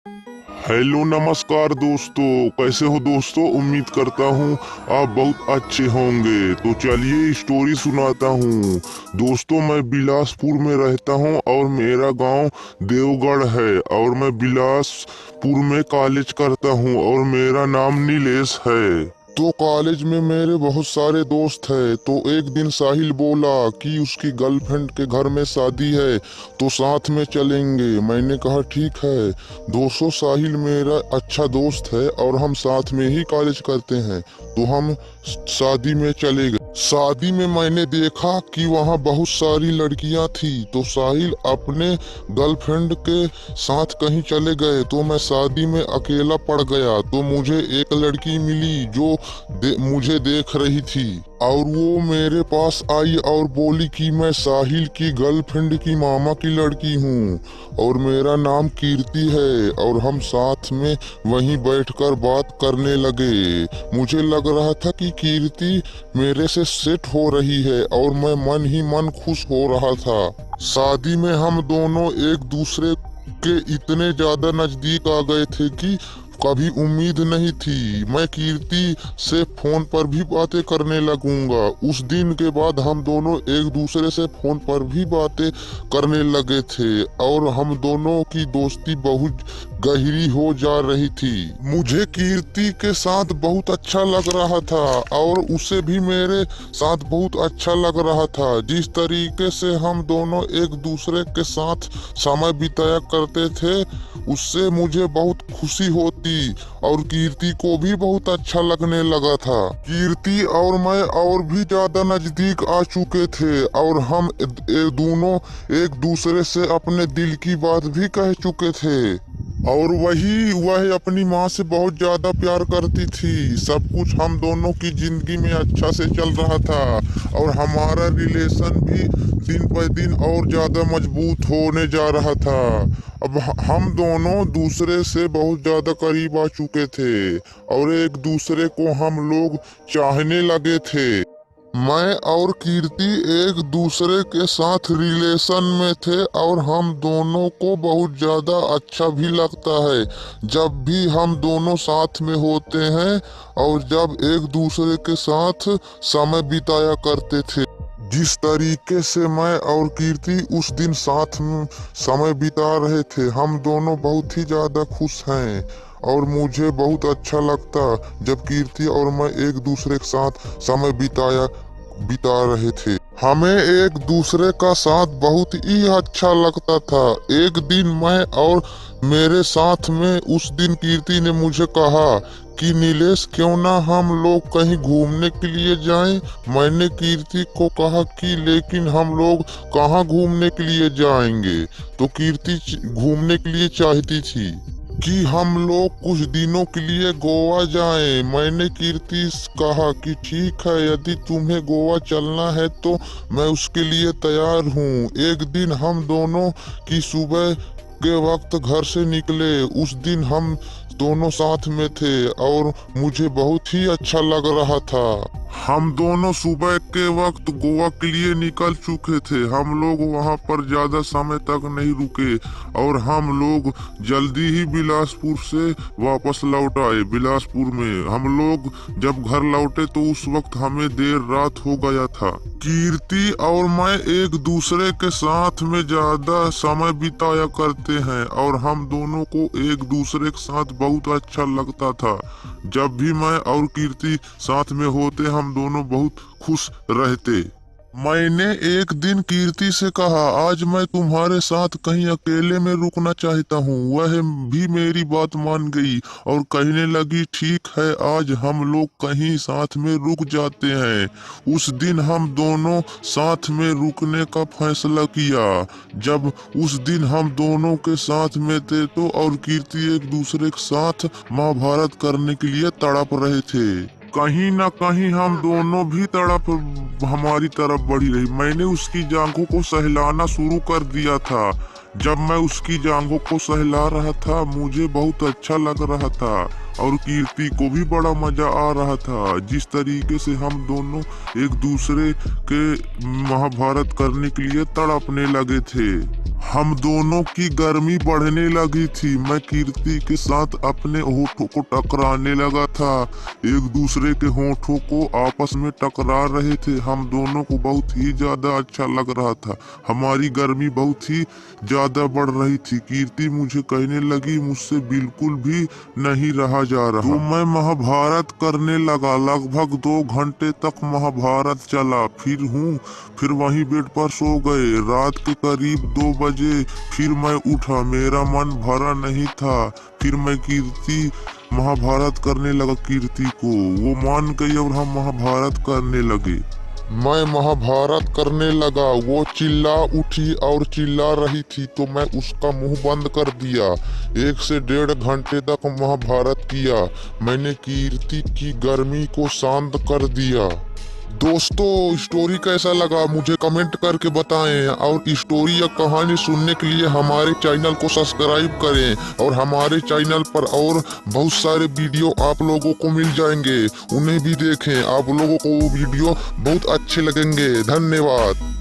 Hello नमस्कार दोस्तों, कैसे हो दोस्तों। उम्मीद करता हूँ आप बहुत अच्छे होंगे। तो चलिए स्टोरी सुनाता हूँ। दोस्तों, मैं बिलासपुर में रहता हूँ और मेरा गांव देवगढ़ है और मैं बिलासपुर में कॉलेज करता हूँ और मेरा नाम नीलेश है। तो कॉलेज में मेरे बहुत सारे दोस्त हैं। तो एक दिन साहिल बोला कि उसकी गर्लफ्रेंड के घर में शादी है तो साथ में चलेंगे। मैंने कहा ठीक है। दोस्तों, साहिल मेरा अच्छा दोस्त है और हम साथ में ही कॉलेज करते हैं। तो हम शादी में चले गए। शादी में मैंने देखा कि वहाँ बहुत सारी लड़कियां थी। तो साहिल अपने गर्लफ्रेंड के साथ कहीं चले गए तो मैं शादी में अकेला पड़ गया। तो मुझे एक लड़की मिली जो मुझे देख रही थी और वो मेरे पास आई और बोली कि मैं साहिल की गर्लफ्रेंड की मामा की लड़की हूँ और मेरा नाम कीर्ति है और हम साथ में वहीं बैठकर बात करने लगे। मुझे लग रहा था कि कीर्ति मेरे से सेट हो रही है और मैं मन ही मन खुश हो रहा था। शादी में हम दोनों एक दूसरे के इतने ज्यादा नजदीक आ गए थे कि कभी उम्मीद नहीं थी मैं कीर्ति से फोन पर भी बातें करने लगूंगा। उस दिन के बाद हम दोनों एक दूसरे से फोन पर भी बातें करने लगे थे और हम दोनों की दोस्ती बहुत गहरी हो जा रही थी। मुझे कीर्ति के साथ बहुत अच्छा लग रहा था और उसे भी मेरे साथ बहुत अच्छा लग रहा था। जिस तरीके से हम दोनों एक दूसरे के साथ समय बिताया करते थे उससे मुझे बहुत खुशी होती और कीर्ति को भी बहुत अच्छा लगने लगा था। कीर्ति और मैं और भी ज्यादा नजदीक आ चुके थे और हम दोनों एक दूसरे से अपने दिल की बात भी कह चुके थे और वह अपनी माँ से बहुत ज्यादा प्यार करती थी। सब कुछ हम दोनों की जिंदगी में अच्छा से चल रहा था और हमारा रिलेशन भी दिन पर दिन और ज्यादा मजबूत होने जा रहा था। अब हम दोनों दूसरे से बहुत ज्यादा करीब आ चुके थे और एक दूसरे को हम लोग चाहने लगे थे। मैं और कीर्ति एक दूसरे के साथ रिलेशन में थे और हम दोनों को बहुत ज्यादा अच्छा भी लगता है जब भी हम दोनों साथ में होते हैं और जब एक दूसरे के साथ समय बिताया करते थे। जिस तरीके से मैं और कीर्ति उस दिन साथ में समय बिता रहे थे हम दोनों बहुत ही ज्यादा खुश हैं और मुझे बहुत अच्छा लगता जब कीर्ति और मैं एक दूसरे के साथ समय बिता रहे थे। हमें एक दूसरे का साथ बहुत ही अच्छा लगता था। एक दिन मैं और मेरे साथ में उस दिन कीर्ति ने मुझे कहा कि नीलेश क्यों ना हम लोग कहीं घूमने के लिए जाएं। मैंने कीर्ति को कहा कि लेकिन हम लोग कहाँ घूमने के लिए जाएंगे। तो कीर्ति घूमने के लिए चाहती थी कि हम लोग कुछ दिनों के लिए गोवा जाएं। मैंने कीर्ति से कहा कि ठीक है, यदि तुम्हें गोवा चलना है तो मैं उसके लिए तैयार हूँ। एक दिन हम दोनों की सुबह के वक्त घर से निकले। उस दिन हम दोनों साथ में थे और मुझे बहुत ही अच्छा लग रहा था। हम दोनों सुबह के वक्त गोवा के लिए निकल चुके थे। हम लोग वहां पर ज्यादा समय तक नहीं रुके और हम लोग जल्दी ही बिलासपुर से वापस लौट आए। बिलासपुर में हम लोग जब घर लौटे तो उस वक्त हमें देर रात हो गया था। कीर्ति और मैं एक दूसरे के साथ में ज्यादा समय बिताया करते हैं और हम दोनों को एक दूसरे के साथ बहुत अच्छा लगता था। जब भी मैं और कीर्ति साथ में होते हम दोनों बहुत खुश रहते। मैंने एक दिन कीर्ति से कहा आज मैं तुम्हारे साथ कहीं अकेले में रुकना चाहता हूँ। वह भी मेरी बात मान गई और कहने लगी ठीक है, आज हम लोग कहीं साथ में रुक जाते हैं। उस दिन हम दोनों साथ में रुकने का फैसला किया। जब उस दिन हम दोनों के साथ में थे तो और कीर्ति एक दूसरे के साथ महाभारत करने के लिए तड़प रहे थे। कहीं ना कहीं हम दोनों भी तड़प हमारी तरफ बढ़ी रही। मैंने उसकी जांघों को सहलाना शुरू कर दिया था। जब मैं उसकी जांघों को सहला रहा था मुझे बहुत अच्छा लग रहा था और कीर्ति को भी बड़ा मजा आ रहा था। जिस तरीके से हम दोनों एक दूसरे के महाभारत करने के लिए तड़पने लगे थे, हम दोनों की गर्मी बढ़ने लगी थी। मैं कीर्ति के साथ अपने होठों को टकराने लगा था, एक दूसरे के होठों को आपस में टकरा रहे थे। हम दोनों को बहुत ही ज्यादा अच्छा लग रहा था, हमारी गर्मी बहुत ही ज्यादा बढ़ रही थी। कीर्ति मुझे कहने लगी मुझसे बिल्कुल भी नहीं रहा जा रहा, तो मैं महाभारत करने लगा। लगभग 2 घंटे तक महाभारत चला। फिर वहीं बेड पर सो गए। रात के करीब 2 बजे फिर मैं उठा, मेरा मन भरा नहीं था। फिर मैं कीर्ति महाभारत करने लगा कीर्ति को, वो मान गई और हम महाभारत करने लगे। मैं महाभारत करने लगा, वो चिल्ला उठी और चिल्ला रही थी तो मैं उसका मुंह बंद कर दिया। 1 से 1.5 घंटे तक महाभारत किया। मैंने कीर्ति की गर्मी को शांत कर दिया। दोस्तों, स्टोरी कैसा लगा मुझे कमेंट करके बताएं, और स्टोरी या कहानी सुनने के लिए हमारे चैनल को सब्सक्राइब करें। और हमारे चैनल पर और बहुत सारे वीडियो आप लोगों को मिल जाएंगे, उन्हें भी देखें। आप लोगों को वो वीडियो बहुत अच्छे लगेंगे। धन्यवाद।